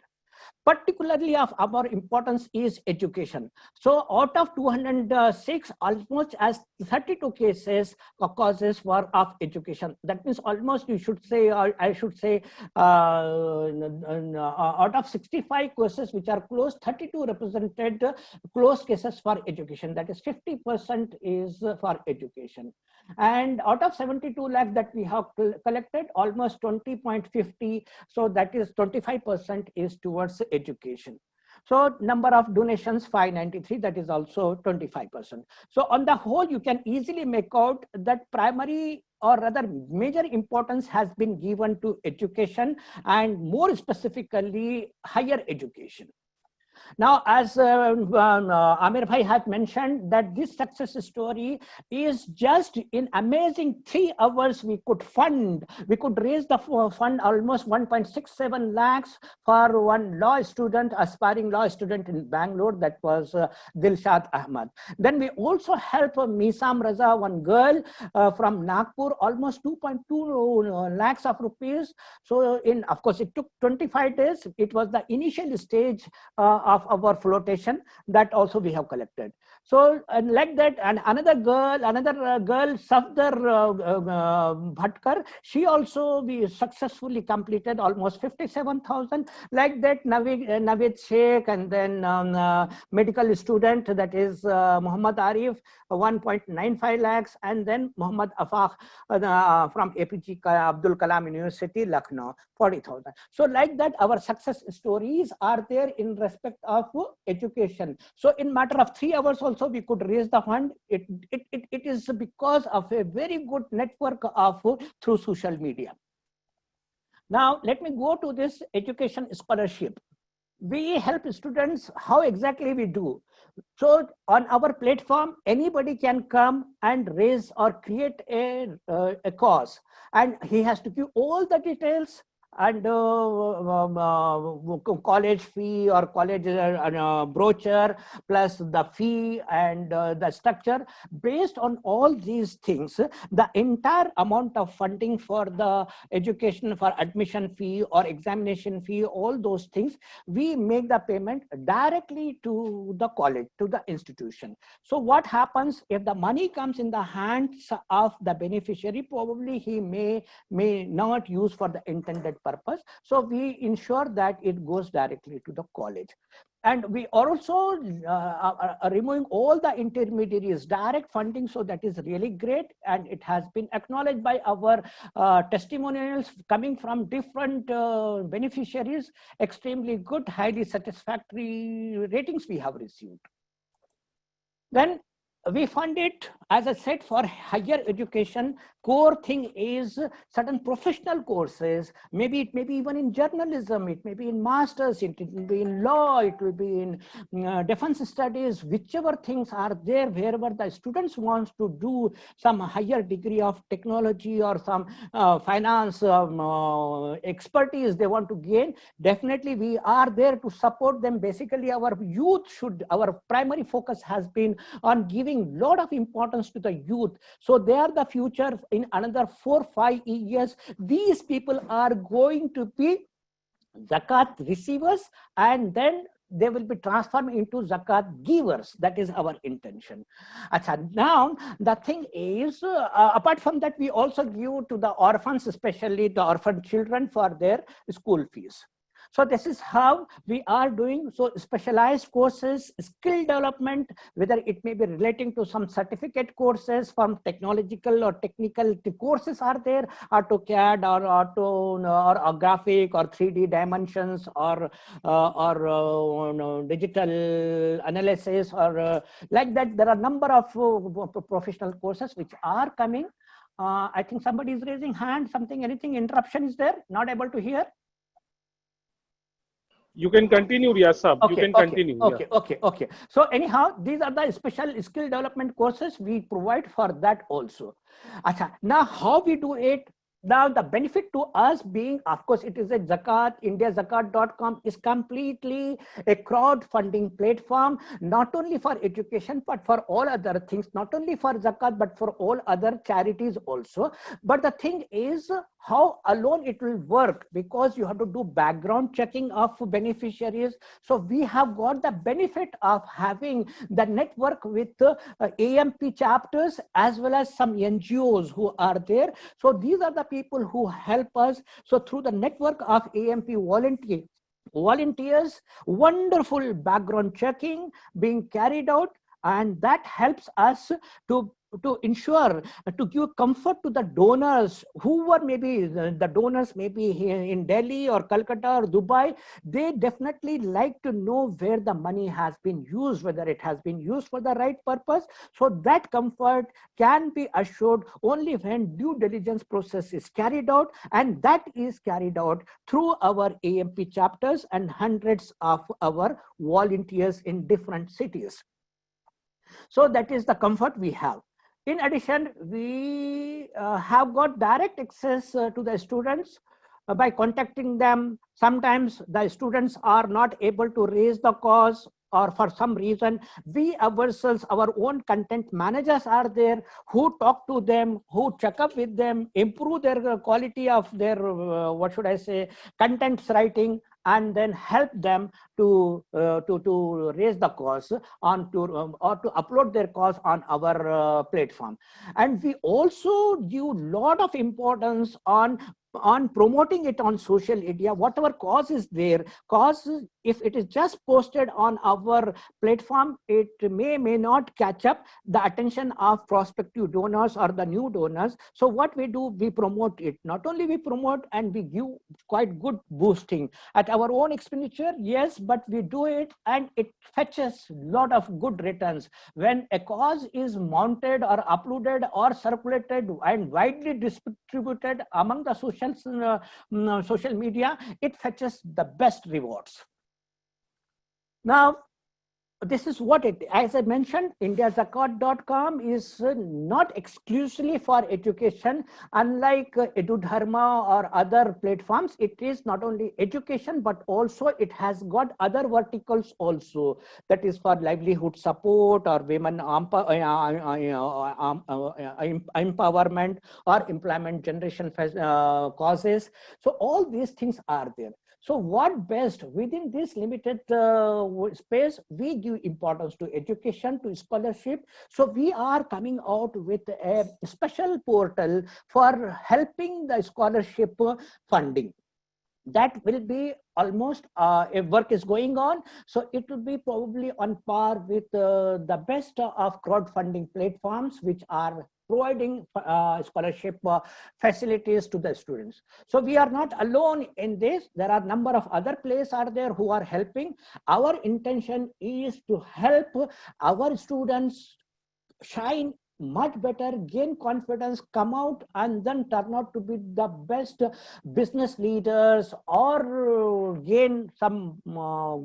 Particularly of our importance is education. So out of 206, almost as 32 cases causes were of education. That means almost, you should say, or I should say, out of 65 cases which are closed, 32 represented closed cases for education. That is 50% is for education. And out of 72 lakhs that we have collected, almost 20.50, so that is 25% is towards education. So number of donations 593, that is also 25%. So on the whole, you can easily make out that primary, or rather major importance has been given to education, and more specifically higher education. Now, as Amir Bhai had mentioned, that this success story is just in amazing 3 hours we could raise the fund almost 1.67 lakhs for one law student, aspiring law student in Bangalore, that was Dilshad Ahmad. Then we also helped Misam Raza, one girl from Nagpur, almost 2.2 lakhs of rupees. So of course, it took 25 days. It was the initial stage of our flotation, that also we have collected. So like that, and another girl, Safdar Bhatkar, she also we successfully completed almost 57,000. Like that, Naveed Sheikh, and then medical student, that is Muhammad Arif, 1.95 lakhs, and then Muhammad Afaq from APJ Abdul Kalam University, Lucknow, 40,000. So like that, our success stories are there in respect of education. So in matter of 3 hours also we could raise the fund. It is because of a very good network of through social media. Now let me go to this education scholarship. We help students. How exactly we do? So on our platform, anybody can come and raise or create a cause, and he has to give all the details, and college fee or college brochure, plus the fee and the structure. Based on all these things, the entire amount of funding for the education, for admission fee or examination fee, all those things, we make the payment directly to the college, to the institution. So what happens, if the money comes in the hands of the beneficiary, probably he may not use for the intended purpose. So we ensure that it goes directly to the college. And we are also removing all the intermediaries, direct funding. So that is really great. And it has been acknowledged by our testimonials coming from different beneficiaries. Extremely good, highly satisfactory ratings we have received. Then we fund it, as I said, for higher education. Core thing is certain professional courses. Maybe it may be even in journalism, it may be in masters, it will be in law, it will be in defense studies, whichever things are there, wherever the students want to do some higher degree of technology or some finance expertise they want to gain. Definitely we are there to support them. Basically our primary focus has been on giving lot of importance to the youth. So they are the future. In another 4-5 years, these people are going to be zakat receivers, and then they will be transformed into zakat givers. That is our intention. Achha, now the thing is, apart from that, we also give to the orphans, especially the orphan children, for their school fees. So this is how we are doing. So specialized courses, skill development, whether it may be relating to some certificate courses from technological or technical courses are there, AutoCAD or or graphic or 3D dimensions or digital analysis or like that. There are a number of professional courses which are coming. I think somebody is raising hand. Anything interruption is there? Not able to hear. You can continue, Riyaz Sahab. Okay, You can okay, continue. okay, okay, okay. So anyhow, these are the special skill development courses we provide for that also. Achha, now how we do it? Now the benefit to us being, of course, it is a Zakat, indiazakat.com is completely a crowdfunding platform, not only for education, but for all other things, not only for Zakat, but for all other charities also. But the thing is, how alone it will work, because you have to do background checking of beneficiaries. So we have got the benefit of having the network with AMP chapters as well as some NGOs who are there. So these are the people who help us. So through the network of AMP volunteers, wonderful background checking being carried out, and that helps us to ensure, to give comfort to the donors who were maybe the donors maybe here in Delhi or Calcutta or Dubai. They definitely like to know where the money has been used, whether it has been used for the right purpose. So that comfort can be assured only when due diligence process is carried out, and that is carried out through our AMP chapters and hundreds of our volunteers in different cities. So that is the comfort we have. In addition, we have got direct access to the students by contacting them. Sometimes the students are not able to raise the cause, or for some reason, we ourselves, our own content managers are there who talk to them, who check up with them, improve their quality of their, what should I say, contents writing, and then help them to raise the cause on to or to upload their cause on our platform. And we also give lot of importance on promoting it on social media. Whatever cause is there, cause, if it is just posted on our platform, it may not catch up the attention of prospective donors or the new donors. So what we do, we promote it. Not only we promote, and we give quite good boosting at our own expenditure, yes, but we do it and it fetches a lot of good returns. When a cause is mounted or uploaded or circulated and widely distributed among the social media, it fetches the best rewards. Now, this is what it, as I mentioned, indiazakat.com is not exclusively for education. Unlike EduDharma or other platforms, it is not only education, but also it has got other verticals also. That is for livelihood support or women empowerment or employment generation causes. So all these things are there. So what best within this limited space, we give importance to education, to scholarship. So we are coming out with a special portal for helping the scholarship funding. That will be almost a work is going on. So it will be probably on par with the best of crowdfunding platforms, which are providing scholarship facilities to the students. So we are not alone in this. There are a number of other players are there who are helping. Our intention is to help our students shine much better, gain confidence, come out, and then turn out to be the best business leaders or gain some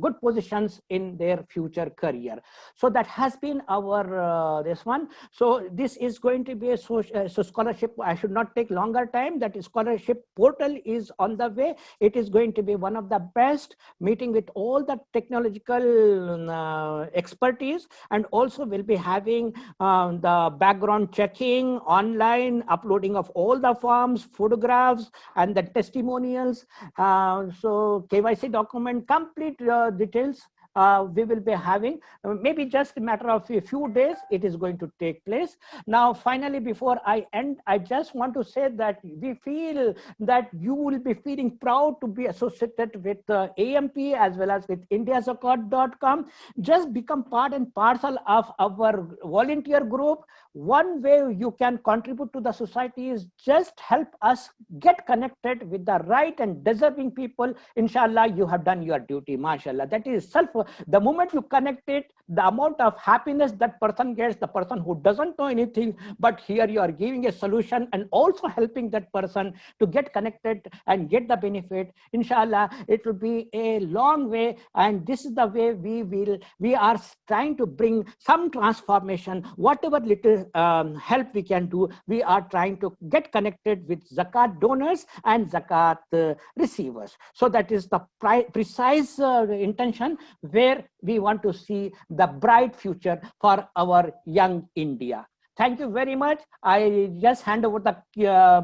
good positions in their future career. So that has been our this one. So this is going to be a scholarship. I should not take longer time. That scholarship portal is on the way. It is going to be one of the best, meeting with all the technological expertise, and also will be having the background checking, online uploading of all the forms, photographs, and the testimonials. So KYC document, complete details we will be having, maybe just a matter of a few days, it is going to take place. Now, finally, before I end, I just want to say that we feel that you will be feeling proud to be associated with AMP as well as with indiazakat.com. Just become part and parcel of our volunteer group. One way you can contribute to the society is just help us get connected with the right and deserving people. Inshallah, you have done your duty, mashallah. That is self. The moment you connect it, the amount of happiness that person gets, the person who doesn't know anything, but here you are giving a solution and also helping that person to get connected and get the benefit. Inshallah, it will be a long way, and this is the way we are trying to bring some transformation. Whatever little help we can do, we are trying to get connected with zakat donors and zakat receivers. So that is the precise intention where we want to see the bright future for our young India. Thank you very much. I just hand over the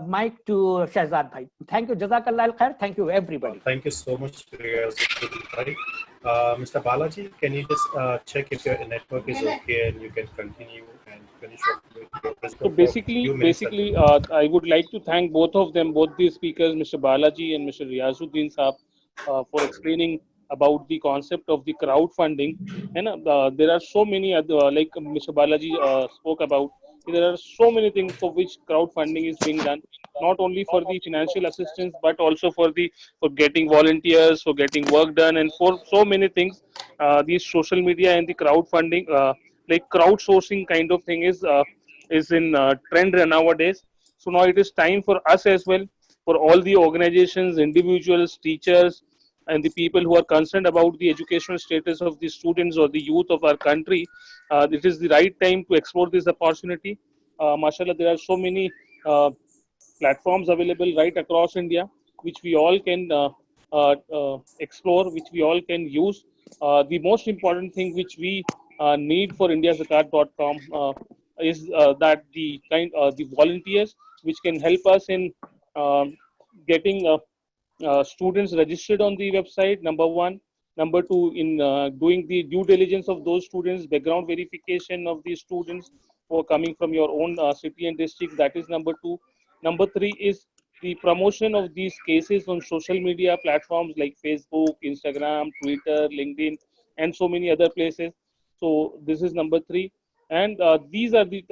mic to Shahzad Bhai. Thank you. Jazakallah al-khair. Thank you, everybody. Thank you so much, Riyazuddin Bhai. Mr. Balaji, can you just check if your network is okay and you can continue and finish up with your presentation? So basically, I would like to thank both of them, both the speakers, Mr. Balaji and Mr. Riyazuddin Saab, for explaining about the concept of the crowdfunding. And there are so many other, like Mr. Balaji spoke about, there are so many things for which crowdfunding is being done, not only for the financial assistance, but also for getting volunteers, for getting work done, and for so many things. These social media and the crowdfunding, like crowdsourcing kind of thing is in trend nowadays. So now it is time for us as well, for all the organizations, individuals, teachers, and the people who are concerned about the educational status of the students or the youth of our country. It is the right time to explore this opportunity. Mashallah, there are so many platforms available right across India, which we all can explore, which we all can use. The most important thing which we need for indiazakat.com is that the volunteers which can help us in getting students registered on the website, number one. Number two, in doing the due diligence of those students, background verification of these students who are coming from your own city and district, that is number two. Number three is the promotion of these cases on social media platforms like Facebook, Instagram, Twitter, LinkedIn, and so many other places. So this is number three. And these are the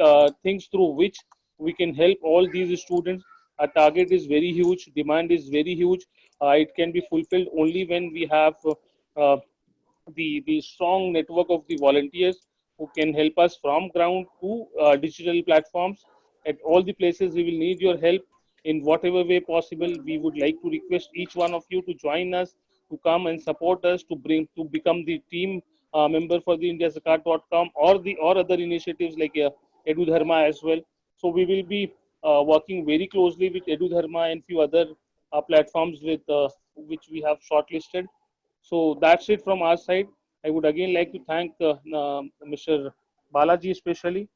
things through which we can help all these students. Our target is very huge, demand is very huge. It can be fulfilled only when we have uh, the strong network of the volunteers who can help us from ground to digital platforms. At all the places, we will need your help in whatever way possible. We would like to request each one of you to join us, to come and support us, to become the team member for the indiazakat.com or other initiatives like Edu Dharma as well. So we will be working very closely with Edu Dharma and few other platforms with which we have shortlisted. So that's it from our side. I would again like to thank Mr. Balaji especially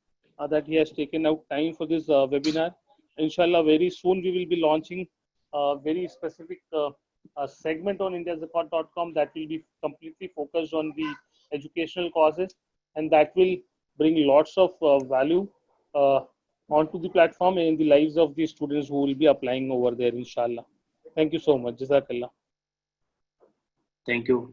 that he has taken out time for this webinar. Inshallah, very soon we will be launching a very specific segment on indiazakat.com that will be completely focused on the educational causes, and that will bring lots of value onto the platform and in the lives of the students who will be applying over there, inshallah. Thank you so much. Jazakallah. Thank you.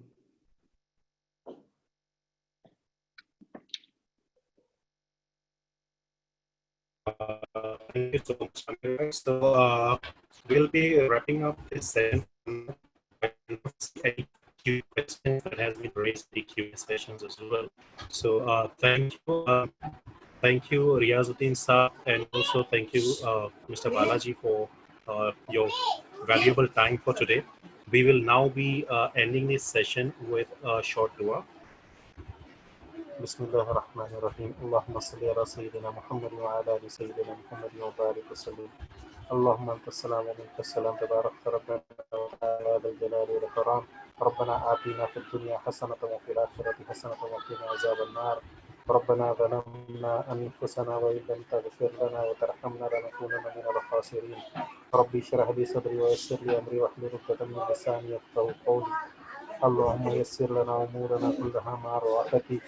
Thank you so much, Amir. So we'll be wrapping up this session. Any Q questions that has been raised in the Q sessions as well. So thank you, Riyazuddin Saab, and also thank you, Mr. Balaji, for your valuable time for today. We will now be ending this session with a short dua. بسم الله الرحمن الرحيم اللهم صل على سيدنا محمد وعلى ال سيدنا محمد وبارك وسلم اللهم انت السلام ومنك السلام تبارك ربنا وتعالى ذا الجلال والاكرام ربنا آتنا في الدنيا حسنة وفي الآخرة حسنة وقنا عذاب النار ربنا ظلمنا أنفسنا وإن لم تغفر لنا وترحمنا لنكونن من الخاسرين ربي اشرح لي صدري ويسر لي أمري واحلل عقدة من لساني يفقهوا قولي اللهم يسر لنا أمورنا كلها مع راحتك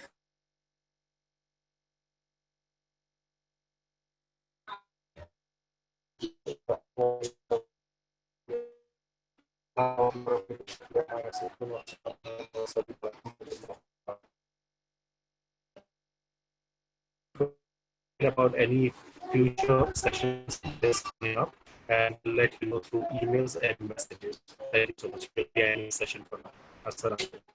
about any future sessions that's coming up, and we'll let you know through emails and messages. Thank you so much. We'll be ending the session for now. Assalamu alaikum.